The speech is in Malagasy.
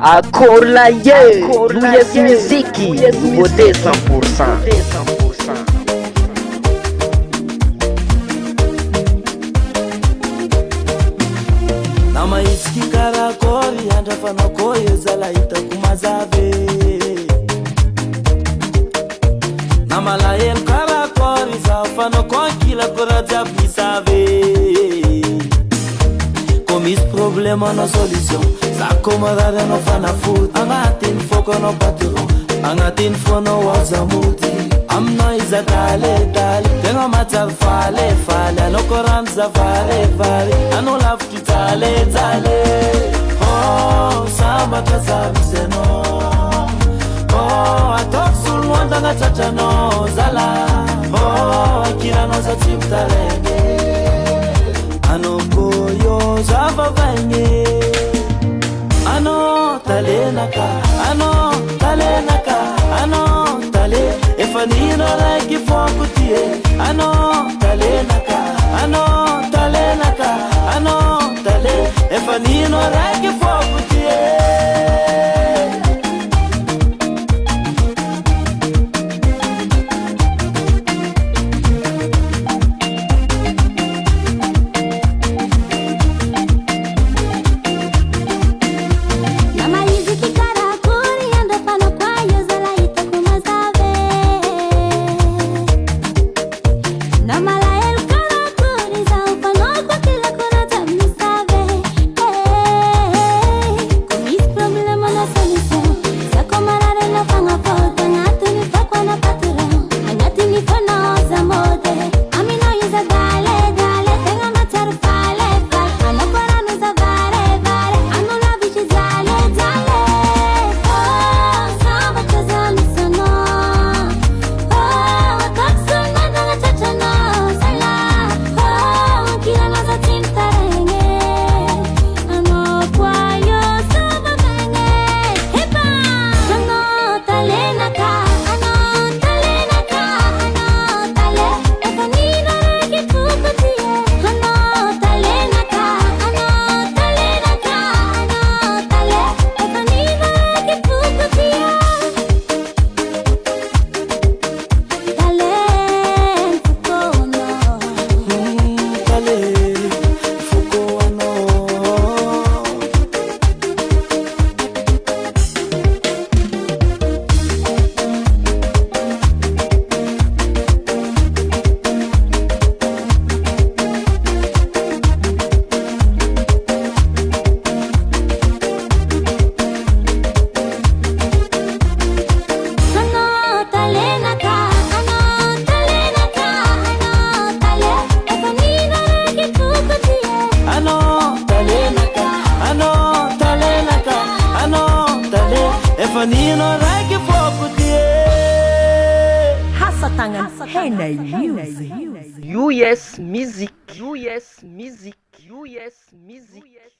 Akorla ye, Julius Miziki, beauté 100%. Nama iski karakori, andra fanakoye zala itakumazave. Nama la el karakori, za fanakon kila koraja pisave. Komis problema no solution. Sakomarare no fana food. Angatin foko no patron. Angatin fono wazamuti. Amno iza dale. Tenga matar fale. Ano koranza vare. Ano love to dale. Oh, samba kazabi seno. Oh, atok sulwanda nga chacha no zala. Oh, akira no sa timtarege. Ano koyo zava vanye. Ano talenaka, ano tale. Efanino like fokutie. Ano talenaka, ano tale. Efanino like fokutie. US Music.